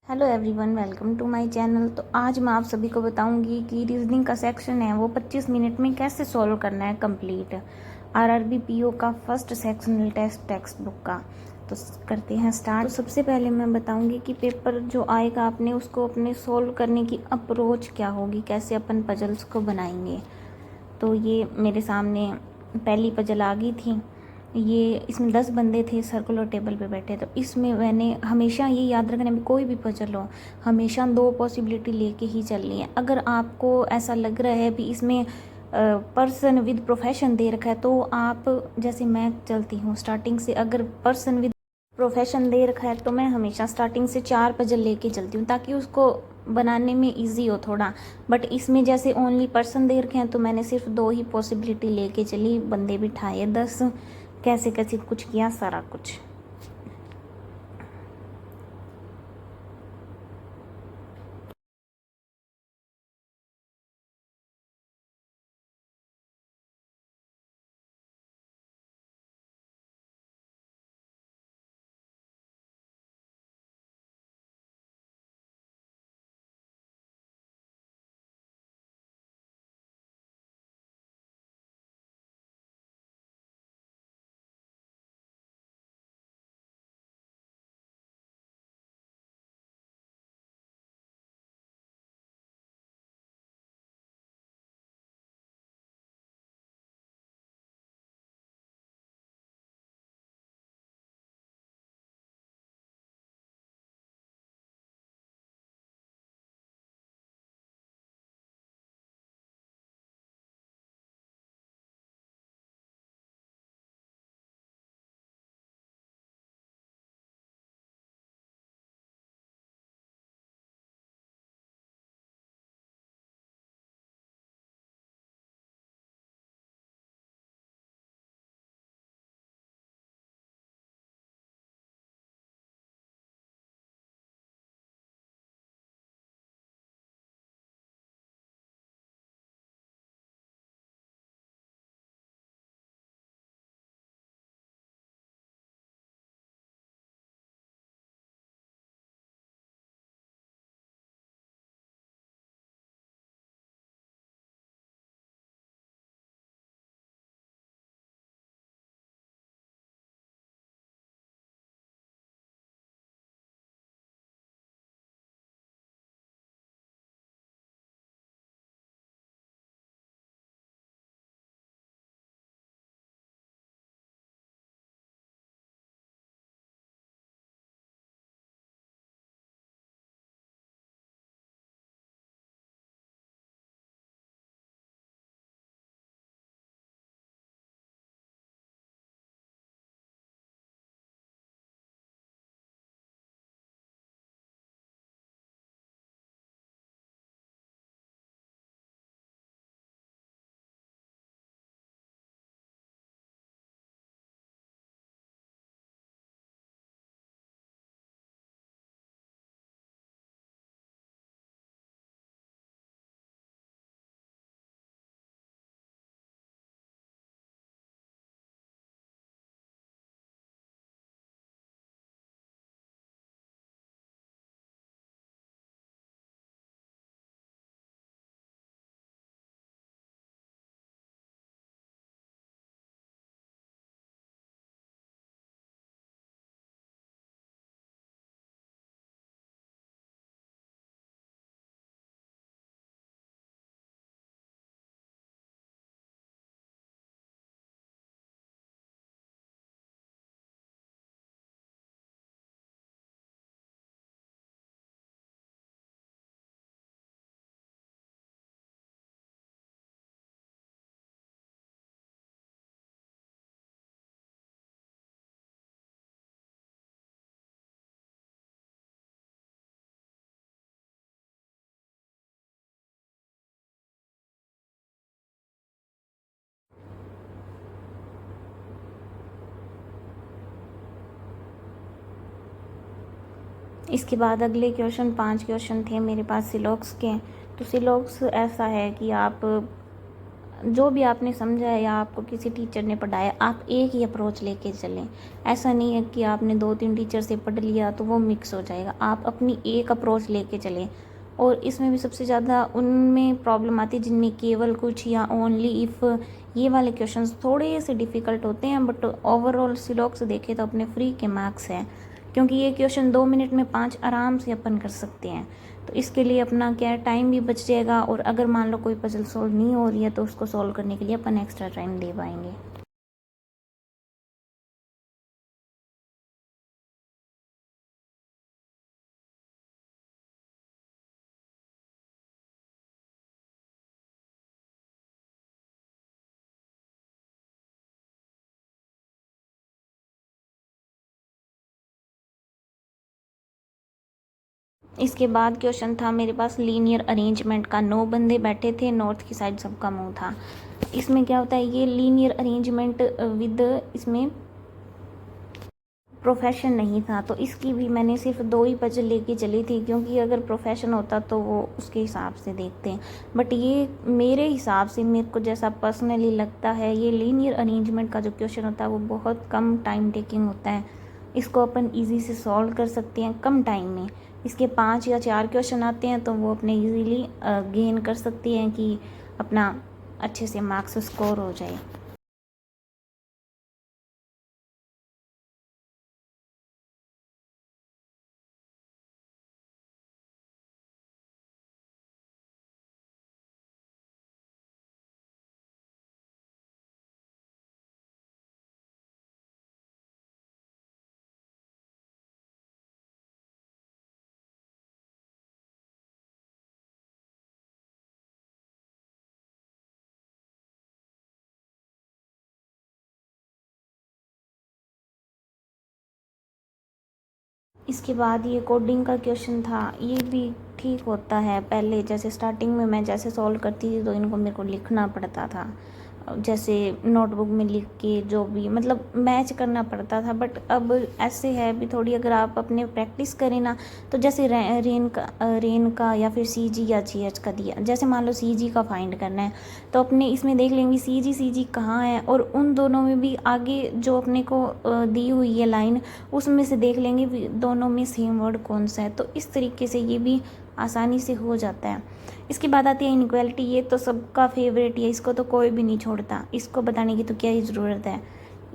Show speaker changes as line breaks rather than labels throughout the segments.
Hello everyone, welcome to my channel. तो आज मैं आप सभी को बताऊंगी कि रीजनिंग का सेक्शन है वो 25 मिनट में कैसे सॉल्व करना है कंप्लीट। आरआरबी पीओ का फर्स्ट सेक्शनल टेक्स्ट बुक का। तो करते हैं स्टार्ट। तो सबसे पहले मैं बताऊंगी कि पेपर जो आएगा आपने उसको अपने सॉल्व करने की अप्रोच क्या होगी, कैसे अपन पजल्स को बनाएंगे। तो ये मेरे सामने पहली पजल आ गई थी। ये इसमें 10 बंदे थे सर्कुलर टेबल पे बैठे। तो इसमें मैंने हमेशा ये याद रखना है, कोई भी पजल हो हमेशा 2 पॉसिबिलिटी लेके ही चलनी है। अगर आपको ऐसा लग रहा है भी इसमें पर्सन विद प्रोफेशन दे रखा है तो आप, जैसे मैं चलती हूँ स्टार्टिंग से, अगर पर्सन विद प्रोफेशन दे रखा है तो मैं हमेशा स्टार्टिंग से 4 पजल लेके चलती हूँ ताकि उसको बनाने में इजी हो थोड़ा। बट इसमें जैसे ओनली पर्सन दे रखे हैं तो मैंने सिर्फ 2 ही पॉसिबिलिटी लेके चली, बंदे बिठाए 10, कैसे कैसे कुछ किया सारा कुछ। इसके बाद अगले क्वेश्चन 5 क्वेश्चन थे मेरे पास सिलॉक्स के। तो सिलॉक्स ऐसा है कि आप जो भी आपने समझा है या आपको किसी टीचर ने पढ़ाया, आप एक ही अप्रोच लेके चलें। ऐसा नहीं है कि आपने 2-3 टीचर से पढ़ लिया तो वो मिक्स हो जाएगा। आप अपनी एक अप्रोच लेके चलें। और इसमें भी सबसे ज़्यादा उनमें प्रॉब्लम आती है जिनमें केवल कुछ या ओनली इफ़ ये वाले क्वेश्चंस थोड़े से डिफ़िकल्ट होते हैं, बट ओवरऑल सिलॉक्स देखें तो अपने फ्री के मार्क्स हैं, क्योंकि ये क्वेश्चन 2 मिनट में 5 आराम से अपन कर सकते हैं। तो इसके लिए अपना क्या है, टाइम भी बच जाएगा, और अगर मान लो कोई पजल सॉल्व नहीं हो रही है तो उसको सॉल्व करने के लिए अपन एक्स्ट्रा टाइम दे पाएंगे। इसके बाद क्वेश्चन था मेरे पास लीनियर अरेंजमेंट का। 9 बंदे बैठे थे, नॉर्थ की साइड सबका मुंह था। इसमें क्या होता है, ये लीनियर अरेंजमेंट विद इसमें प्रोफेशन नहीं था, तो इसकी भी मैंने सिर्फ 2 ही पजल लेके चली थी, क्योंकि अगर प्रोफेशन होता तो वो उसके हिसाब से देखते हैं। बट ये मेरे हिसाब से, मेरे को जैसा पर्सनली लगता है, ये लीनियर अरेंजमेंट का जो क्वेश्चन होता है वो बहुत कम टाइम टेकिंग होता है। इसको अपन ईजी से सॉल्व कर सकते हैं कम टाइम में। इसके 5 या 4 क्वेश्चन आते हैं तो वो अपने ईजीली गेन कर सकती हैं कि अपना अच्छे से मार्क्स स्कोर हो जाए। इसके बाद ये कोडिंग का क्वेश्चन था, ये भी ठीक होता है। पहले जैसे स्टार्टिंग में मैं जैसे सॉल्व करती थी तो इनको मेरे को लिखना पड़ता था, जैसे नोटबुक में लिख के जो भी मतलब मैच करना पड़ता था। बट अब ऐसे है भी थोड़ी, अगर आप अपने प्रैक्टिस करें ना, तो जैसे रेन का या फिर सी जी या जी एच का दिया, जैसे मान लो सी जी का फाइंड करना है तो अपने इसमें देख लेंगे सी जी कहाँ है, और उन दोनों में भी आगे जो अपने को दी हुई है लाइन, उसमें से देख लेंगे दोनों में सेम वर्ड कौन सा है। तो इस तरीके से ये भी आसानी से हो जाता है। इसके बाद आती है इनक्वालिटी। ये तो सबका फेवरेट है, इसको तो कोई भी नहीं छोड़ता, इसको बताने की तो क्या ही ज़रूरत है।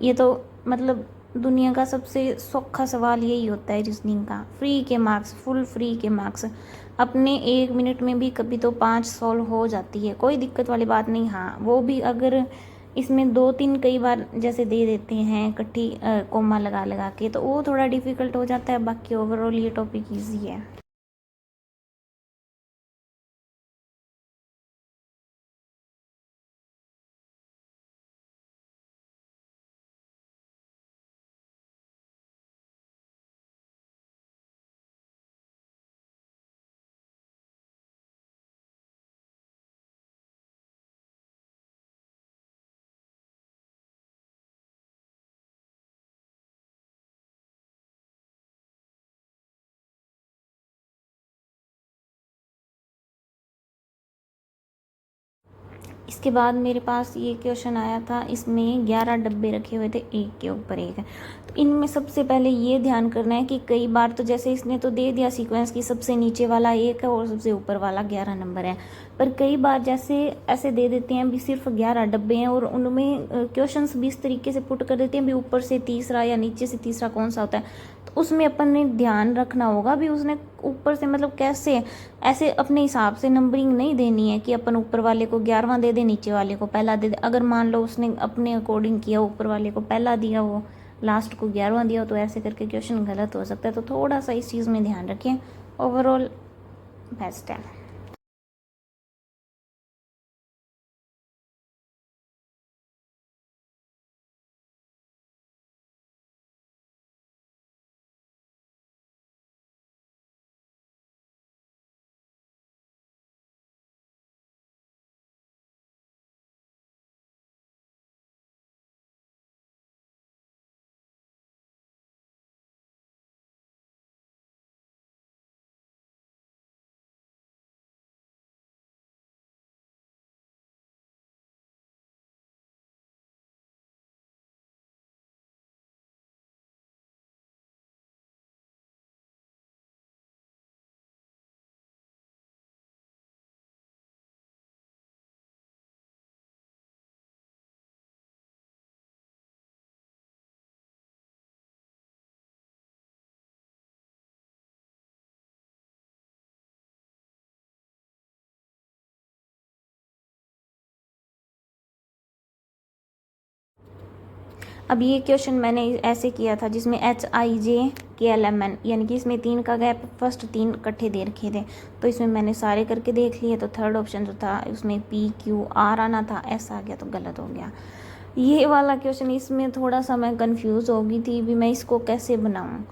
ये तो मतलब दुनिया का सबसे सौखा सवाल यही होता है रीजनिंग का। फ्री के मार्क्स, फुल फ्री के मार्क्स, अपने 1 मिनट में भी कभी तो 5 सॉल्व हो जाती है, कोई दिक्कत वाली बात नहीं। हाँ, वो भी अगर इसमें 2-3 कई बार जैसे दे देते हैं इकट्ठी कोमा लगा लगा के, तो वो थोड़ा डिफ़िकल्ट हो जाता है। बाकी ओवरऑल ये टॉपिक ईजी है। इसके बाद मेरे पास ये क्वेश्चन आया था, इसमें 11 डब्बे रखे हुए थे एक के ऊपर एक। तो इनमें सबसे पहले ये ध्यान करना है कि कई बार तो जैसे इसने तो दे दिया सीक्वेंस की सबसे नीचे वाला 1 है और सबसे ऊपर वाला 11 नंबर है, पर कई बार जैसे ऐसे दे देते हैं भी सिर्फ 11 डब्बे हैं, और उनमें क्वेश्चंस भी इस तरीके से पुट कर देते हैं भी ऊपर से तीसरा या नीचे से तीसरा कौन सा होता है। तो उसमें अपन ने ध्यान रखना होगा भी उसने ऊपर से मतलब कैसे, ऐसे अपने हिसाब से नंबरिंग नहीं देनी है कि अपन ऊपर वाले को 11वां दे दे, नीचे वाले को पहला दे दे। अगर मान लो उसने अपने अकॉर्डिंग किया, ऊपर वाले को पहला दिया, वो लास्ट को 11वां दिया, तो ऐसे करके क्वेश्चन गलत हो सकता है। तो थोड़ा सा इस चीज़ में ध्यान रखें। ओवरऑल बेस्ट है। अब ये क्वेश्चन मैंने ऐसे किया था जिसमें HIJKLMN यानी कि इसमें 3 का गैप, फर्स्ट 3 इकट्ठे दे रखे थे, तो इसमें मैंने सारे करके देख लिए। तो थर्ड ऑप्शन जो था उसमें PQR आना था, S आ गया तो गलत हो गया। ये वाला क्वेश्चन, इसमें थोड़ा सा मैं कंफ्यूज हो गई थी भी मैं इसको कैसे बनाऊँ,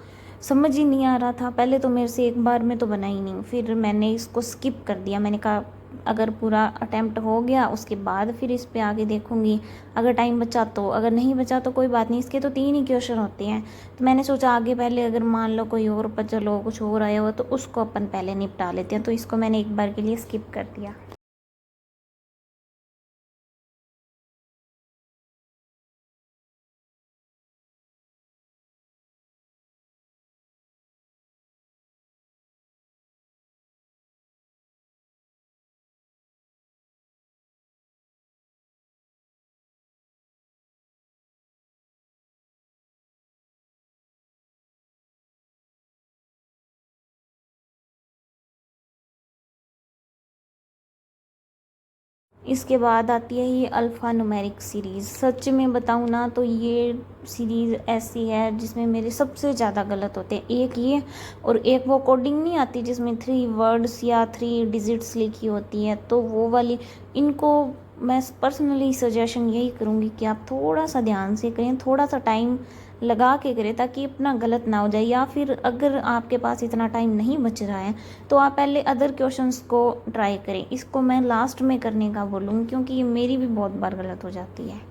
समझ ही नहीं आ रहा था। पहले तो मेरे से एक बार में तो बना ही नहीं, फिर मैंने इसको स्किप कर दिया। मैंने कहा अगर पूरा अटेम्प्ट हो गया उसके बाद फिर इस पे आगे देखूंगी, अगर टाइम बचा तो, अगर नहीं बचा तो कोई बात नहीं। इसके तो 3 ही क्वेश्चन होते हैं, तो मैंने सोचा आगे पहले अगर मान लो कोई और पजल हो, कुछ और आया हो तो उसको अपन पहले निपटा लेते हैं। तो इसको मैंने एक बार के लिए स्किप कर दिया। इसके बाद आती है ये अल्फ़ा न्यूमेरिक सीरीज़। सच में बताऊँ ना तो ये सीरीज़ ऐसी है जिसमें मेरे सबसे ज़्यादा गलत होते हैं। एक ये, और एक वो कोडिंग नहीं आती जिसमें 3 वर्ड्स या 3 डिजिट्स लिखी होती है, तो वो वाली। इनको मैं पर्सनली सजेशन यही करूँगी कि आप थोड़ा सा ध्यान से करें, थोड़ा सा टाइम लगा के करें, ताकि अपना गलत ना हो जाए। या फिर अगर आपके पास इतना टाइम नहीं बच रहा है तो आप पहले अदर क्वेश्चंस को ट्राई करें। इसको मैं लास्ट में करने का बोलूँगी क्योंकि ये मेरी भी बहुत बार गलत हो जाती है।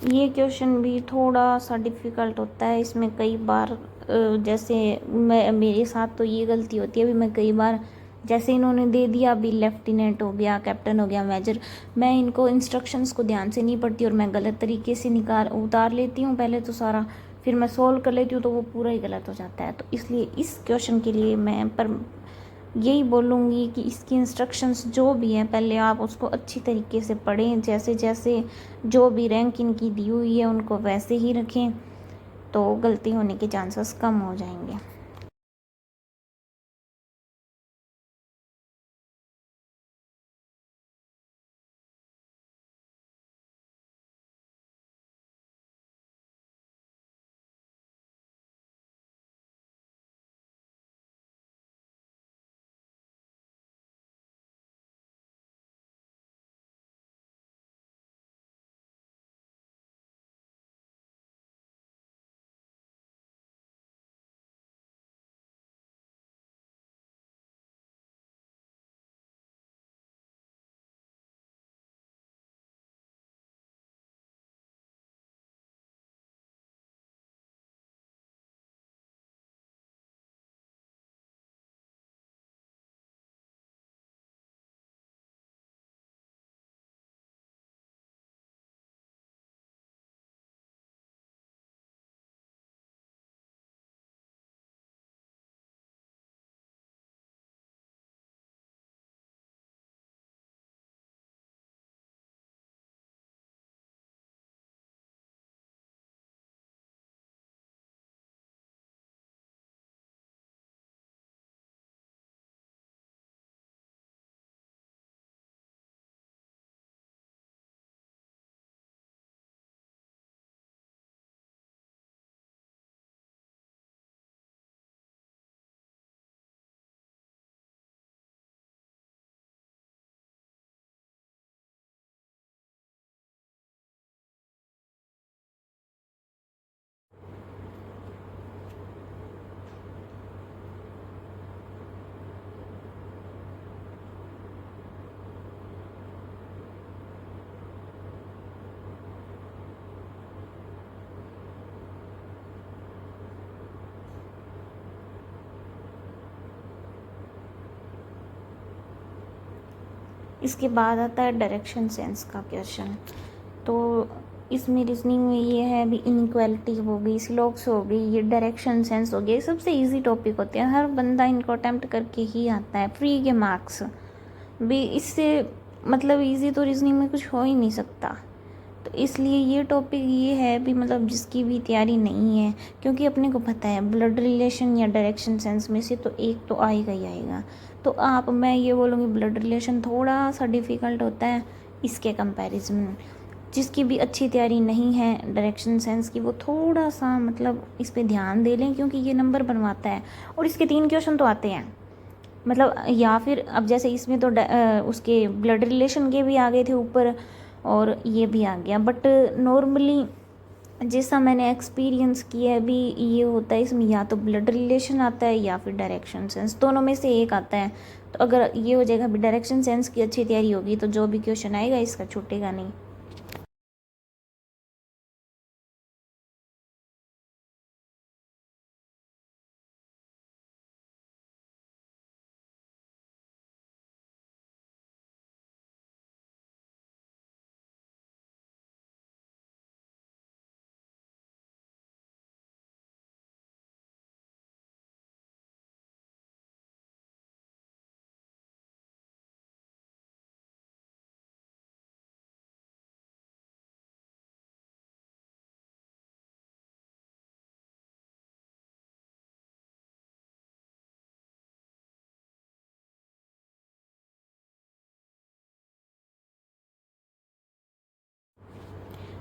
ये क्वेश्चन भी थोड़ा सा डिफ़िकल्ट होता है। इसमें कई बार जैसे मेरे साथ तो ये गलती होती है, अभी मैं कई बार जैसे इन्होंने दे दिया, अभी लेफ्टिनेंट हो गया, कैप्टन हो गया, मेजर, मैं इनको इंस्ट्रक्शंस को ध्यान से नहीं पढ़ती और मैं गलत तरीके से उतार लेती हूँ पहले तो सारा, फिर मैं सोल्व कर लेती हूँ तो वो पूरा ही गलत हो जाता है। तो इसलिए इस क्वेश्चन के लिए मैं यही बोलूँगी कि इसकी इंस्ट्रक्शंस जो भी हैं पहले आप उसको अच्छी तरीके से पढ़ें, जैसे जैसे जो भी रैंक इनकी दी हुई है उनको वैसे ही रखें, तो गलती होने के चांसेस कम हो जाएंगे। इसके बाद आता है डायरेक्शन सेंस का क्वेश्चन। तो इसमें रीजनिंग में ये है भी इनइक्वालिटी हो गई, स्लोप्स हो गई, ये डायरेक्शन सेंस हो गया, ये सबसे इजी टॉपिक होते हैं, हर बंदा इनको अटेम्प्ट करके ही आता है, फ्री के मार्क्स भी। इससे मतलब इजी तो रीजनिंग में कुछ हो ही नहीं सकता। तो इसलिए ये टॉपिक ये है भी मतलब जिसकी भी तैयारी नहीं है, क्योंकि अपने को पता है ब्लड रिलेशन या डायरेक्शन सेंस में से तो एक तो आएगा ही आएगा। तो मैं ये बोलूँगी ब्लड रिलेशन थोड़ा सा डिफ़िकल्ट होता है इसके कंपैरिजन। जिसकी भी अच्छी तैयारी नहीं है डायरेक्शन सेंस की, वो थोड़ा सा मतलब इस पे ध्यान दे लें, क्योंकि ये नंबर बनवाता है और इसके 3 क्वेश्चन तो आते हैं। मतलब या फिर अब जैसे इसमें तो उसके ब्लड रिलेशन के भी आ गए थे ऊपर और ये भी आ गया, बट नॉर्मली जैसा मैंने एक्सपीरियंस किया है भी ये होता है, इसमें या तो ब्लड रिलेशन आता है या फिर डायरेक्शन सेंस, दोनों में से एक आता है। तो अगर ये हो जाएगा भी डायरेक्शन सेंस की अच्छी तैयारी होगी तो जो भी क्वेश्चन आएगा इसका छूटेगा नहीं।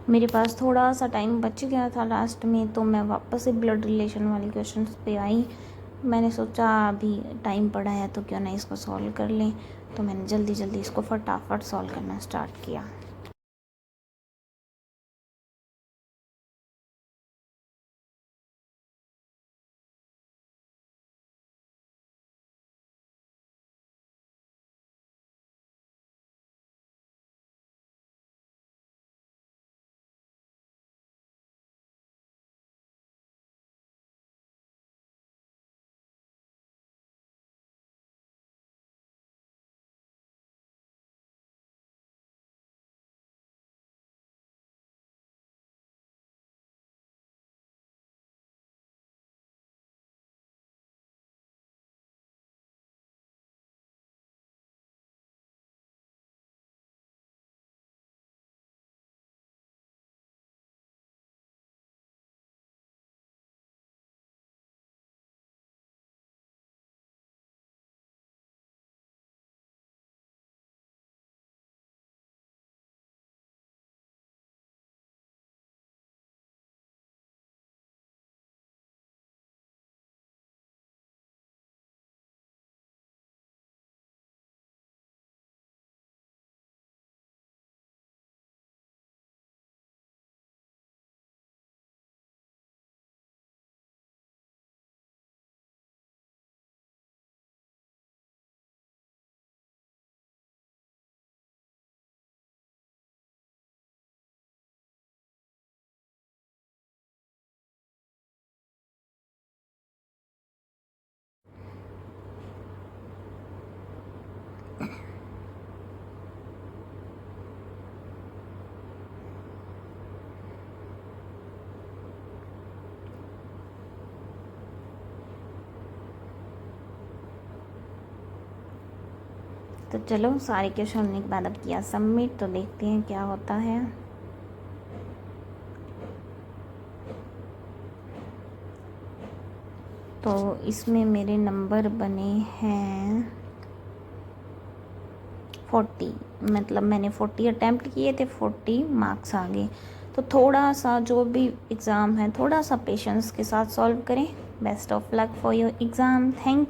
मेरे पास थोड़ा सा टाइम बच गया था लास्ट में, तो मैं वापस से ब्लड रिलेशन वाले क्वेश्चंस पे आई। मैंने सोचा अभी टाइम पड़ा है तो क्यों ना इसको सॉल्व कर लें, तो मैंने जल्दी जल्दी इसको फटाफट सॉल्व करना स्टार्ट किया। तो चलो सारे क्वेश्चन होने के बाद अब किया सबमिट, तो देखते हैं क्या होता है। तो इसमें मेरे नंबर बने हैं 40, मतलब मैंने 40 अटैम्प्ट किए थे, 40 मार्क्स आ गए। तो थोड़ा सा जो भी एग्ज़ाम है थोड़ा सा पेशेंस के साथ सॉल्व करें। Best of luck for your exam. Thank you.